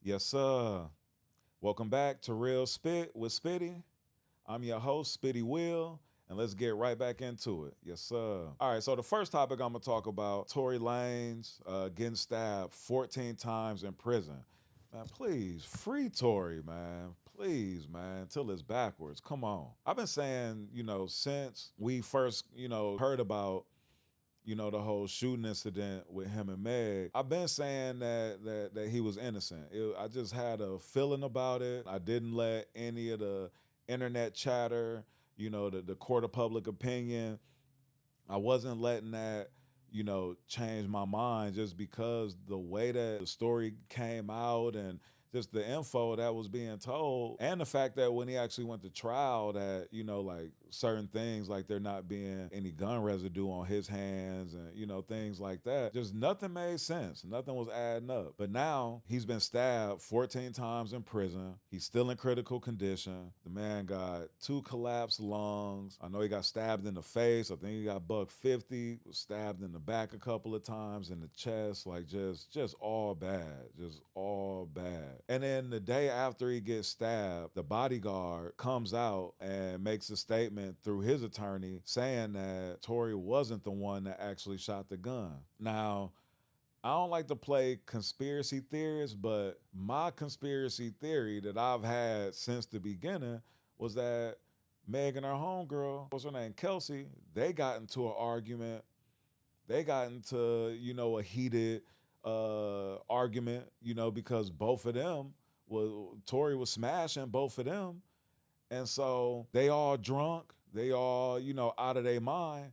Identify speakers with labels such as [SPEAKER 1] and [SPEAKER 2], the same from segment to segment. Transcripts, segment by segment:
[SPEAKER 1] Yes, sir. Welcome back to Real Spit with Spitty. I'm your host, Spitty Will, and let's get right back into it. Yes, sir. All right, so the first topic I'm gonna talk about: Tory Lanez getting stabbed 14 times in prison. Man, please free Tory, man. Please, man, till it's backwards. Come on. I've been saying, since we first, heard about the whole shooting incident with him and Meg. I've been saying that he was innocent. I just had a feeling about it. I didn't let any of the internet chatter, the court of public opinion. I wasn't letting that, change my mind just because the way that the story came out and just the info that was being told, and the fact that when he actually went to trial, that like certain things, like there not being any gun residue on his hands, and things like that, just nothing made sense. Nothing was adding up. But now he's been stabbed 14 times in prison. He's still in critical condition. The man got 2 collapsed lungs. I know he got stabbed in the face. I think he got buck 50. Was stabbed in the back a couple of times, in the chest. Like just all bad. Just all bad. And then the day after he gets stabbed, the bodyguard comes out and makes a statement through his attorney saying that Tory wasn't the one that actually shot the gun. Now, I don't like to play conspiracy theorist, but my conspiracy theory that I've had since the beginning was that Meg and her homegirl, what's her name, Kelsey, they got into an argument. They got into, a heated argument, because both of them Tory was smashing both of them. And so they all drunk, they all, out of their mind.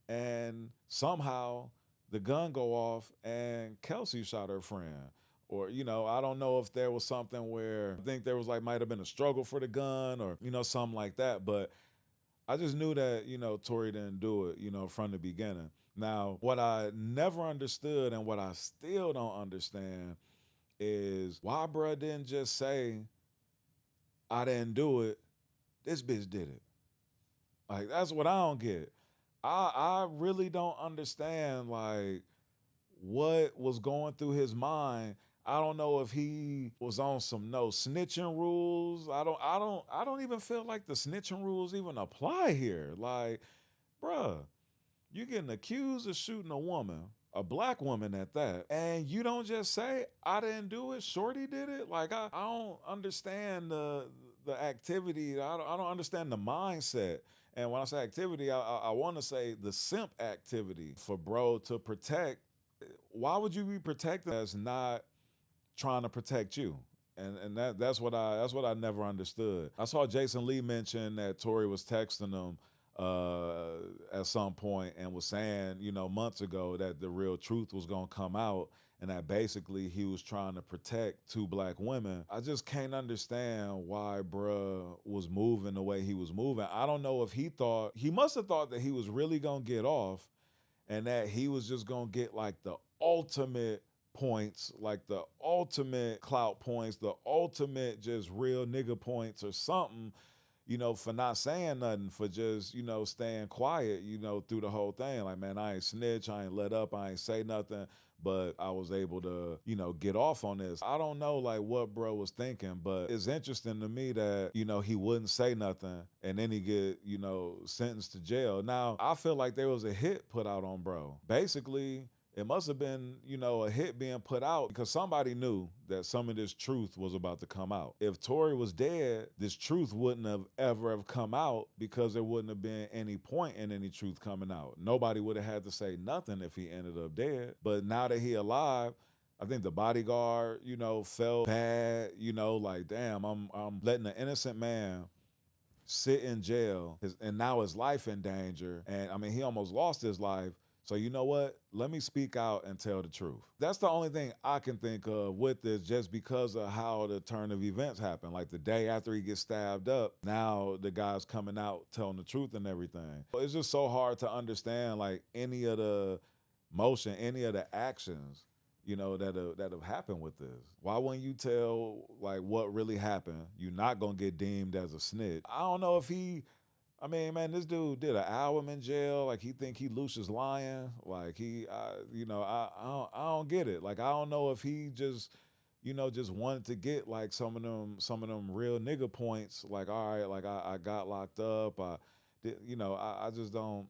[SPEAKER 1] And somehow the gun go off and Kelsey shot her friend. Or, I don't know if there was something where I think there was might have been a struggle for the gun or, something like that. But I just knew that, Tory didn't do it, from the beginning. Now, what I never understood and what I still don't understand is why bruh didn't just say, I didn't do it, this bitch did it. Like, that's what I don't get. I really don't understand, what was going through his mind. I don't know if he was on some no snitching rules. I don't even feel like the snitching rules even apply here. Like, bruh, you're getting accused of shooting a woman, a black woman at that, and you don't just say, I didn't do it, Shorty did it? Like, I don't understand the activity. I don't understand the mindset. And when I say activity, I want to say the simp activity for bro to protect. Why would you be protecting that's not trying to protect you? And that's what I never understood. I saw Jason Lee mention that Tory was texting him at some point and was saying, months ago that the real truth was gonna come out and that basically he was trying to protect 2 black women. I just can't understand why bruh was moving the way he was moving. I don't know if he must have thought that he was really gonna get off and that he was just gonna get like the ultimate points, like the ultimate clout points, the ultimate just real nigga points or something, for not saying nothing, for just, staying quiet, through the whole thing. Like, man, I ain't snitch, I ain't let up, I ain't say nothing, but I was able to, get off on this. I don't know, what bro was thinking, but it's interesting to me that, he wouldn't say nothing and then he get, sentenced to jail. Now, I feel like there was a hit put out on bro. Basically, it must have been, a hit being put out because somebody knew that some of this truth was about to come out. If Tory was dead, this truth wouldn't have ever have come out because there wouldn't have been any point in any truth coming out. Nobody would have had to say nothing if he ended up dead. But now that he alive, I think the bodyguard, felt bad, like, damn, I'm letting an innocent man sit in jail and now his life in danger. And I mean, he almost lost his life. So you know what? Let me speak out and tell the truth. That's the only thing I can think of with this, just because of how the turn of events happened. Like the day after he gets stabbed up, now the guy's coming out telling the truth and everything. It's just so hard to understand any of the motion, any of the actions, that have happened with this. Why wouldn't you tell what really happened? You're not gonna get deemed as a snitch. I don't know if I mean, man, this dude did an album in jail. Like, he think he Lucius Lyon. Like, I don't get it. Like, I don't know if he just, just wanted to get like some of them real nigga points. Like, all right, like I got locked up. I just don't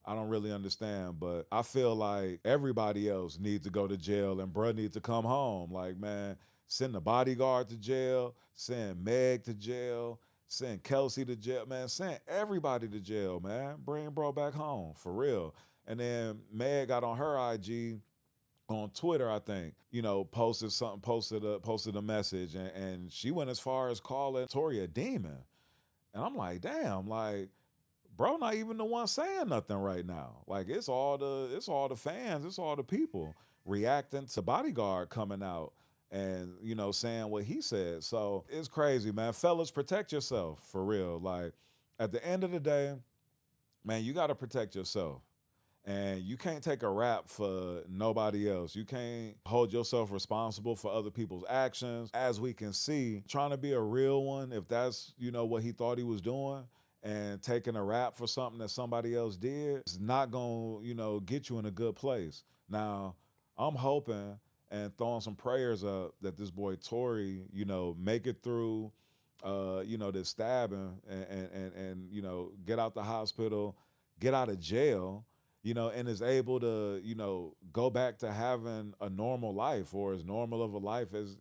[SPEAKER 1] really understand, but I feel like everybody else needs to go to jail and bruh needs to come home. Like, man, send the bodyguard to jail, send Meg to jail, send Kelsey to jail, man, send everybody to jail, man. Bring bro back home, for real. And then Meg got on her IG on Twitter, I think, posted something, posted a message, and she went as far as calling Tory a demon. And I'm like, damn, like, bro, not even the one saying nothing right now. Like, it's all the fans, it's all the people reacting to Bodyguard coming out and saying what he said. So it's crazy, man. Fellas, protect yourself, for real. Like, at the end of the day, man, you got to protect yourself. And you can't take a rap for nobody else. You can't hold yourself responsible for other people's actions. As we can see, trying to be a real one, if that's, what he thought he was doing, and taking a rap for something that somebody else did, it's not going to, get you in a good place. Now, I'm hoping and throwing some prayers up that this boy Tory, make it through, this stabbing and get out the hospital, get out of jail, and is able to, go back to having a normal life, or as normal of a life as,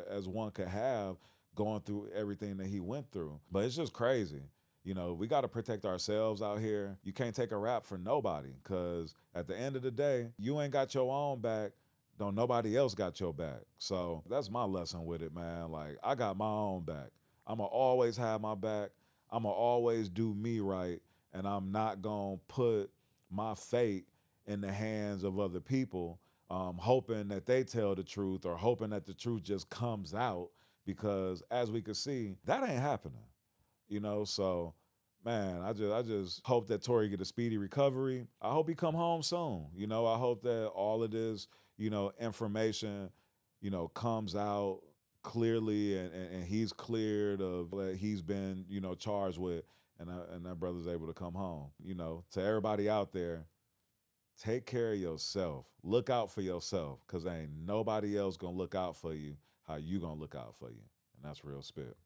[SPEAKER 1] as one could have, going through everything that he went through. But it's just crazy. We got to protect ourselves out here. You can't take a rap for nobody, because at the end of the day, you ain't got your own back. Don't nobody else got your back. So that's my lesson with it, man. Like, I got my own back. I'm going to always have my back. I'm going to always do me right. And I'm not going to put my fate in the hands of other people, hoping that they tell the truth, or hoping that the truth just comes out, because as we can see, that ain't happening. So, man, I just hope that Tory get a speedy recovery. I hope he come home soon. I hope that all of this, information, comes out clearly, and he's cleared of what he's been, charged with, and that brother's able to come home. To everybody out there, take care of yourself. Look out for yourself, because ain't nobody else gonna look out for you how you gonna look out for you. And that's real spit.